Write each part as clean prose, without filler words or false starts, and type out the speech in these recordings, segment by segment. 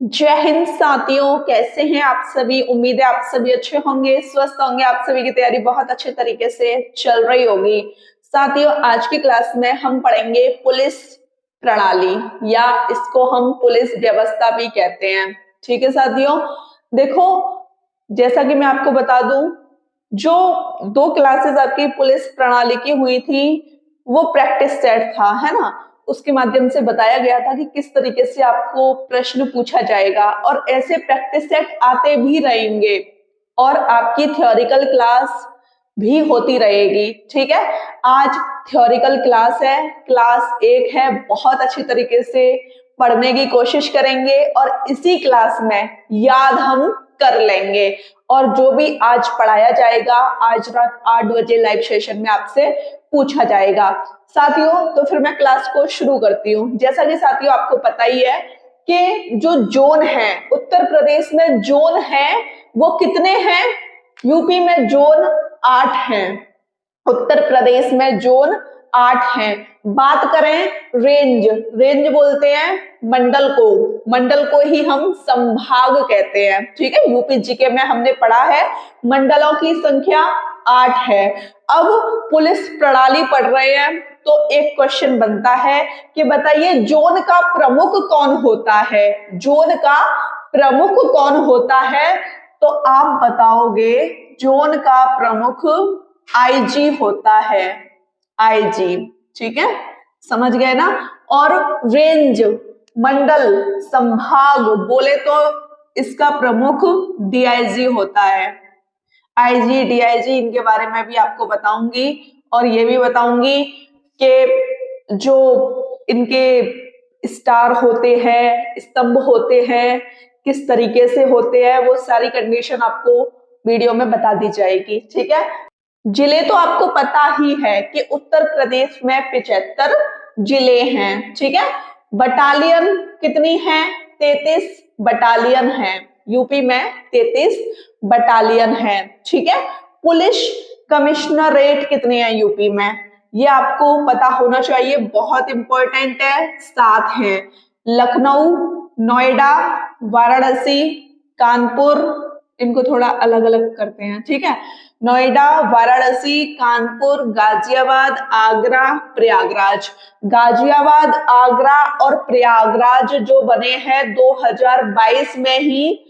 जय हिंद साथियों, कैसे हैं आप सभी। उम्मीद है आप सभी अच्छे होंगे, स्वस्थ होंगे। आप सभी की तैयारी बहुत अच्छे तरीके से चल रही होगी। साथियों, आज की क्लास में हम पढ़ेंगे पुलिस प्रणाली, या इसको हम पुलिस व्यवस्था भी कहते हैं। ठीक है साथियों, देखो जैसा कि मैं आपको बता दूं, जो 2 क्लासेस आपकी पुलिस प्रणाली की हुई थी वो प्रैक्टिस सेट था, है ना। उसके माध्यम से बताया गया था कि किस तरीके से आपको प्रश्न पूछा जाएगा, और ऐसे प्रैक्टिस सेट आते भी रहेंगे और आपकी थ्योरिकल क्लास भी होती रहेगी। ठीक है, आज थ्योरिकल क्लास है, क्लास 1 है। बहुत अच्छी तरीके से पढ़ने की कोशिश करेंगे और इसी क्लास में याद हम कर लेंगे। और जो भी आज पढ़ाया जाएगा, आज रात 8 बजे लाइव सेशन में आपसे पूछा जाएगा। साथियों, तो फिर मैं क्लास को शुरू करती हूँ। जैसा कि साथियों आपको पता ही है कि जो जोन है, उत्तर प्रदेश में जोन है वो कितने हैं। यूपी में जोन 8 हैं, उत्तर प्रदेश में जोन 8 हैं। बात करें रेंज, रेंज बोलते हैं मंडल को, मंडल को ही हम संभाग कहते हैं। ठीक है, यूपी जीके में हमने पढ़ा है मंडलों की संख्या 8 है। अब पुलिस प्रणाली पढ़ रहे हैं तो एक क्वेश्चन बनता है कि बताइए जोन का प्रमुख कौन होता है। जोन का प्रमुख कौन होता है, तो आप बताओगे जोन का प्रमुख आईजी होता है, आईजी। ठीक है, समझ गए ना। और रेंज, मंडल, संभाग बोले तो इसका प्रमुख डीआईजी होता है। आईजी, डीआईजी, इनके बारे में भी आपको बताऊंगी। और ये भी बताऊंगी कि जो इनके स्टार होते हैं, स्तंभ होते हैं, किस तरीके से होते हैं, वो सारी कंडीशन आपको वीडियो में बता दी जाएगी। ठीक है, जिले तो आपको पता ही है कि उत्तर प्रदेश में 75 जिले हैं। ठीक है, बटालियन कितनी है, 33 बटालियन है। यूपी में 33 बटालियन है। ठीक है, पुलिस कमिश्नरेट कितने हैं यूपी में, ये आपको पता होना चाहिए, बहुत इंपॉर्टेंट है। 7 हैं, लखनऊ, नोएडा, वाराणसी, कानपुर, इनको थोड़ा अलग अलग करते हैं। ठीक है, नोएडा, वाराणसी, कानपुर, गाजियाबाद, आगरा, प्रयागराज। गाजियाबाद, आगरा और प्रयागराज जो बने हैं 2022 में ही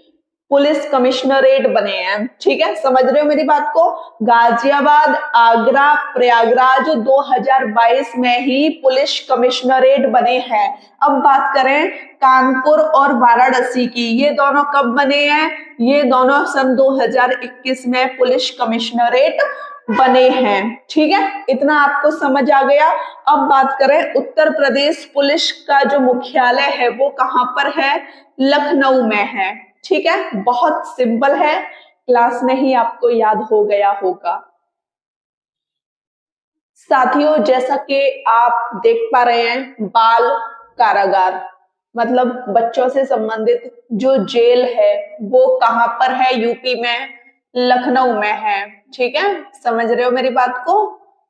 पुलिस कमिश्नरेट बने हैं। ठीक है, समझ रहे हो मेरी बात को। गाजियाबाद, आगरा, प्रयागराज 2022 में ही पुलिस कमिश्नरेट बने हैं। अब बात करें कानपुर और वाराणसी की, ये दोनों कब बने हैं, ये दोनों सन 2021 में पुलिस कमिश्नरेट बने हैं। ठीक है, इतना आपको समझ आ गया। अब बात करें उत्तर प्रदेश पुलिस का जो मुख्यालय है वो कहां पर है, लखनऊ में है। ठीक है, बहुत सिंपल है, क्लास में ही आपको याद हो गया होगा। साथियों, जैसा कि आप देख पा रहे हैं, बाल कारागार मतलब बच्चों से संबंधित जो जेल है वो कहां पर है, यूपी में लखनऊ में है। ठीक है, समझ रहे हो मेरी बात को।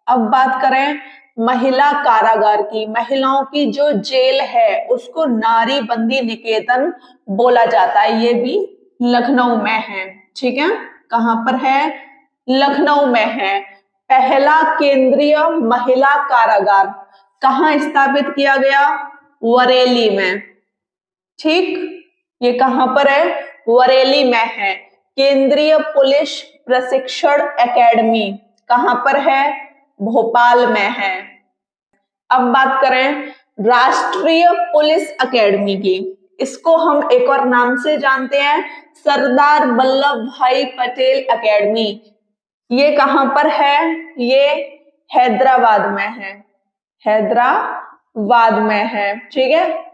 अब बात करें महिला कारागार की, महिलाओं की जो जेल है उसको नारी बंदी निकेतन बोला जाता है, ये भी लखनऊ में है। ठीक है, कहां पर है, लखनऊ में है। पहला केंद्रीय महिला कारागार कहाँ स्थापित किया गया, बरेली में। ठीक, ये कहां पर है, बरेली में है। केंद्रीय पुलिस प्रशिक्षण एकेडमी कहां पर है, भोपाल में है। अब बात करें राष्ट्रीय पुलिस एकेडमी की, इसको हम एक और नाम से जानते हैं, सरदार वल्लभ भाई पटेल एकेडमी। ये कहां पर है, ये हैदराबाद में है, हैदराबाद में है। ठीक है,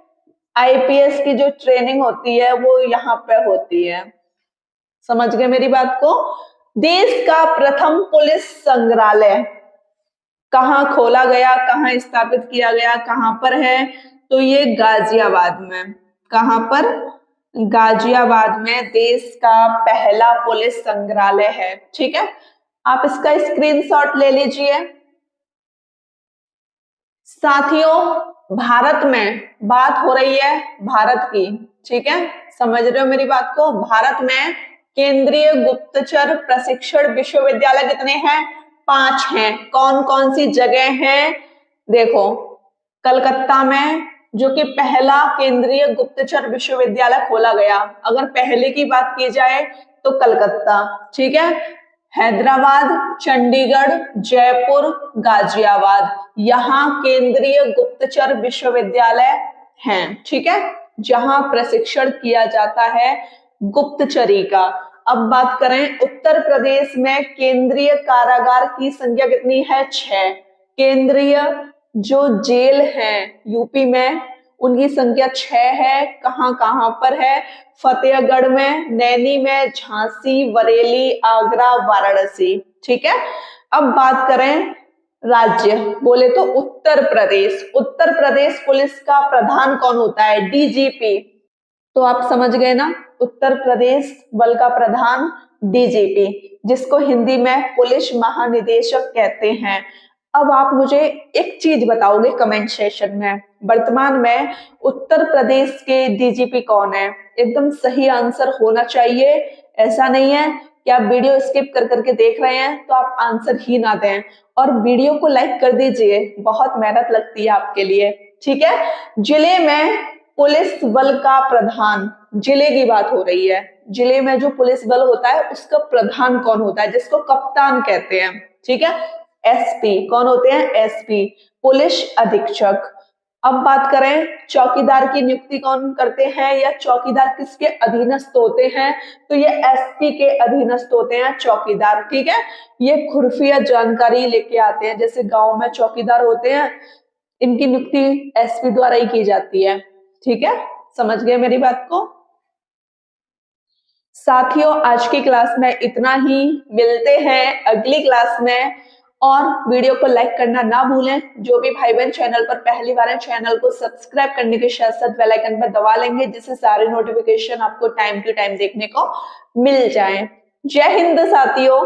आईपीएस की जो ट्रेनिंग होती है वो यहाँ पे होती है। समझ गए मेरी बात को। देश का प्रथम पुलिस संग्रहालय कहाँ खोला गया, कहाँ स्थापित किया गया, कहां पर है, तो ये गाजियाबाद में। कहां पर, गाजियाबाद में देश का पहला पुलिस संग्रहालय है। ठीक है, आप इसका स्क्रीनशॉट ले लीजिए। साथियों, भारत में बात हो रही है भारत की, ठीक है, समझ रहे हो मेरी बात को। भारत में केंद्रीय गुप्तचर प्रशिक्षण विश्वविद्यालय कितने हैं? 5 हैं। कौन कौन सी जगह हैं? देखो, कलकत्ता में जो कि पहला केंद्रीय गुप्तचर विश्वविद्यालय खोला गया, अगर पहले की बात की जाए तो कलकत्ता, ठीक है। हैदराबाद, चंडीगढ़, जयपुर, गाजियाबाद, यहाँ केंद्रीय गुप्तचर विश्वविद्यालय हैं, ठीक है, जहां प्रशिक्षण किया जाता है गुप्तचरी का। अब बात करें उत्तर प्रदेश में केंद्रीय कारागार की संख्या कितनी है? 6। केंद्रीय जो जेल है यूपी में उनकी संख्या 6 है। कहां कहां पर है? फतेहगढ़ में, नैनी में, झांसी, बरेली, आगरा, वाराणसी, ठीक है। अब बात करें राज्य, बोले तो उत्तर प्रदेश। उत्तर प्रदेश पुलिस का प्रधान कौन होता है? डीजीपी। तो आप समझ गए ना, उत्तर प्रदेश बल का प्रधान डीजीपी, जिसको हिंदी में पुलिस महानिदेशक कहते हैं। अब आप मुझे एक चीज बताओगे कमेंट सेशन में, वर्तमान में उत्तर प्रदेश के डीजीपी कौन है? एकदम सही आंसर होना चाहिए। ऐसा नहीं है कि आप वीडियो स्किप कर करके देख रहे हैं तो आप आंसर ही ना दें। और वीडियो को लाइक कर दीजिए, बहुत मेहनत लगती है आपके लिए, ठीक है। जिले में पुलिस बल का प्रधान, जिले की बात हो रही है, जिले में जो पुलिस बल होता है उसका प्रधान कौन होता है? जिसको कप्तान कहते हैं, ठीक है। एसपी। कौन होते हैं? एसपी, पुलिस अधीक्षक। अब बात करें चौकीदार की नियुक्ति कौन करते हैं या चौकीदार किसके अधीनस्थ होते हैं? तो ये एसपी के अधीनस्थ होते हैं चौकीदार, ठीक है। ये खुफिया जानकारी लेके आते हैं, जैसे गांव में चौकीदार होते हैं, इनकी नियुक्ति एसपी द्वारा ही की जाती है, ठीक है। समझ गए मेरी बात को? साथियों, आज की क्लास में इतना ही। मिलते हैं अगली क्लास में। और वीडियो को लाइक करना ना भूलें। जो भी भाई बहन चैनल पर पहली बार है, चैनल को सब्सक्राइब करने के साथ साथ बेल आइकन पर दबा लेंगे, जिससे सारे नोटिफिकेशन आपको टाइम टू टाइम देखने को मिल जाएं। जय हिंद साथियों।